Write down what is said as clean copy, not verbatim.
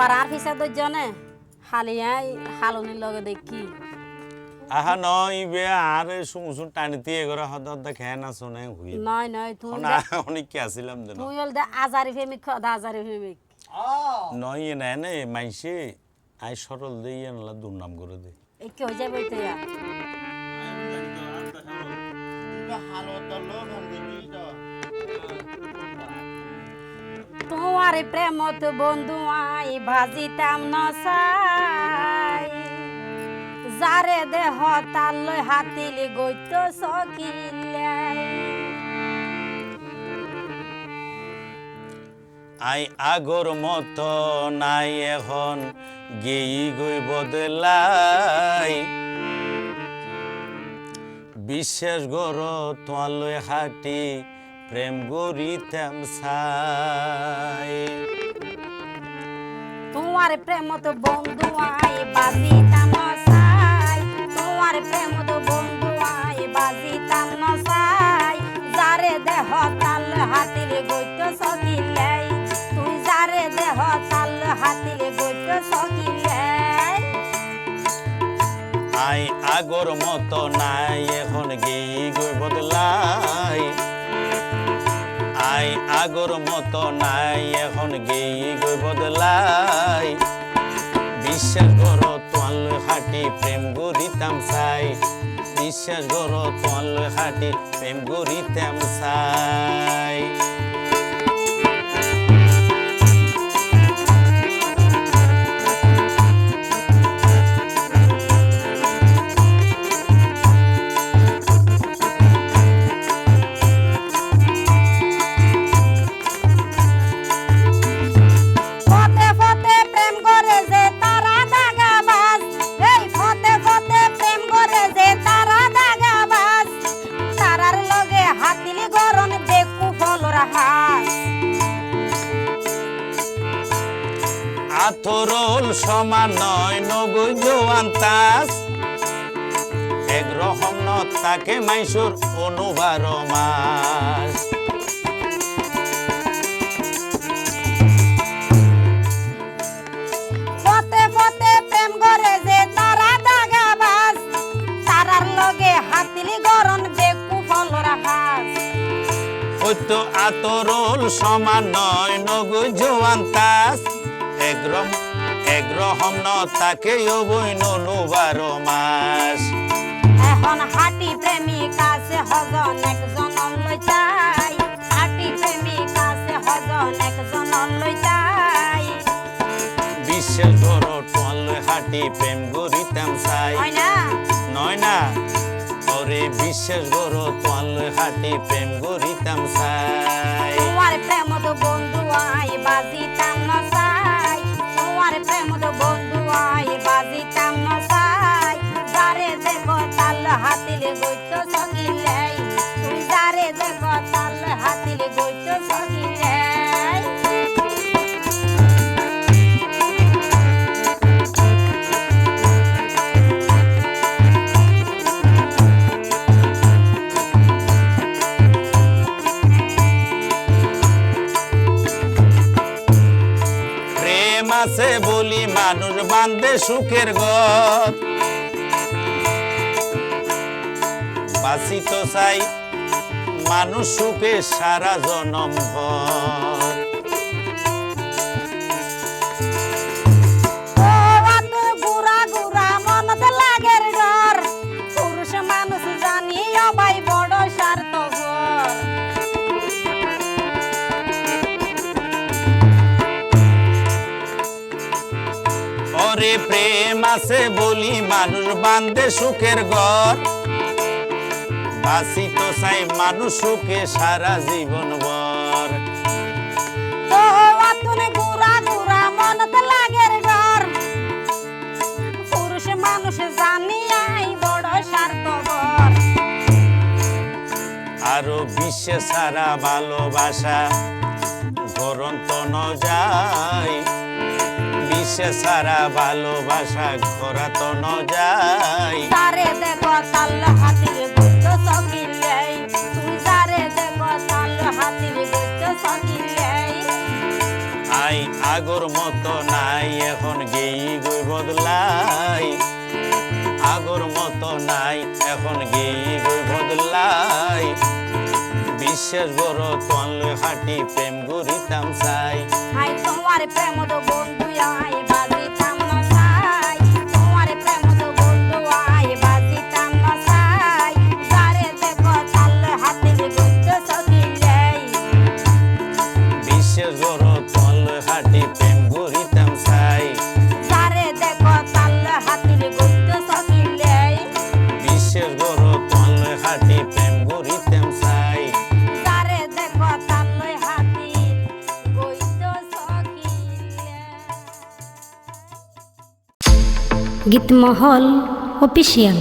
বারার পিছে দজনে হালিয়াই হালনির লগে দেখি আহা নয় বে আরে সুমসুন টানিতে এগরা হদ হদ খেয়ে না শোনে হুই নয় নয় তুই না অনেক কি আসিলাম দেন তুই হল দে আজারি ফেমিক খদা আজারি ফেমিক নয় না নে মাইসে আই সরল দেই না দুর্নাম করে দে এই কি হয়ে যাবে তো ইয়া তোমার প্রেমত বন্ধু আই ভাজিতাম নসাই যারে দেহ তাল্লই হাতিলি গইত সকিলে আই আগর মতো নাই এখন গেই গই বদলাই বিশ্বাস গর তোয়ালয় হাটি প্রেম গরিতাম সাই তোমার প্রেমত বন্ধু আই বাজিতাম নসাই তোমার প্রেমত বন্ধু আই বাজিতাম নসাই যারে দেহ তাল হাতিলে গইত সকিলে তুই যারে দেহ তাল হাতিলে গইত সকিলে আই আগর মতো নাই এখন গেই গই বদলাই আই আগর মতো নাই এখন গেই গই বদলাই বিশ্বাস গর তোয়ালয় হাটি প্রেম গরিতাম চাই বিশ্বাস গর তোয়ালয় হাটি প্রেম গরিতাম চাই আতরল সমান নয় নগৈ জোয়ান তাস একরকম ন তাকে মাইসুর 12 মাস পথে পথে প্রেম করে যে তারা দাগাবাজ তারার লগে হাতিলি গরন বেকু ফলর হাস হইতো আতরল সমান নয় নগৈ জোয়ান তাস একরকম ন তাকে অবৈন 12 মাস এখন হাটি প্রেমিক আছে হজন একজন লই চাই হাটি প্রেমিক আছে হজন একজন লই চাই বিশ্বাস গর তোয়ালয় হাটি প্রেম গরিতাম চাই হয় না নয় না ওরে বিশ্বাস গর তোয়ালয় হাটি প্রেম গরিতাম চাই তোমার প্রেমত বন্ধু আই বাজিতাম নসাই তোমার প্রেমত বন্ধু আই বাজিতাম নসাই যারে দেখো তাল হাতিলে গইত সকিলে তুই যারে দেখো তাল হাতিলে গইত সকিলে আছে বলি মানুষ বান্ধে সুখের ঘর বাঁচি তো চাই মানুষ সুখে সারা জনম ভর গুড়া গুড়া মনত লাগের ঘর পুরুষ মানুষ জানি অবাই বড় স্বার্থপর ওরে প্রেম আছে বলি মানুষ বান্ধে সুখের ঘর বাঁচি তো চাই মানুষ সুখে সারা জীবন ভর গুড়া গুড়া মনত লাগের ঘর পুরুষ মানুষ জানি আই বড় স্বার্থপর আরো বিশ্বে সারা ভালোবাসা ঘরন্ত ন যায় বিশ্বে সারা ভালোবাসা ঘরাত ন যায় তারে দেখো তাল হাতিলে গইত সকিলে তুই যারে দেখো তাল হাতিলে গইত সকিলে নাই আগর মতো নাই এখন গেই গই বদলাই আগর মতো নাই এখন গেই গই বদলাই বিশ্বাস বড় তোয়ালে হাঁটি প্রেম গরিতাম চাই হাই তোমার প্রেম তো বন্ধু আই বাজিতাম না সাই তোমার প্রেম তো বন্ধু আই বাজিতাম না সাই যারে দেখো তাল হাতে গইত সকিলে বিশ্বাস বড় তোয়ালে হাঁটি প্রেম গরিতাম চাই যারে দেখো তাল হাতে গইত সকিলে বিশ্বাস বড় তোয়ালে হাঁটি প্রেম গরিতাম চাই যারে দেখো তাল হাতে গইত সকিলে। গীতমহল অফিসিয়াল।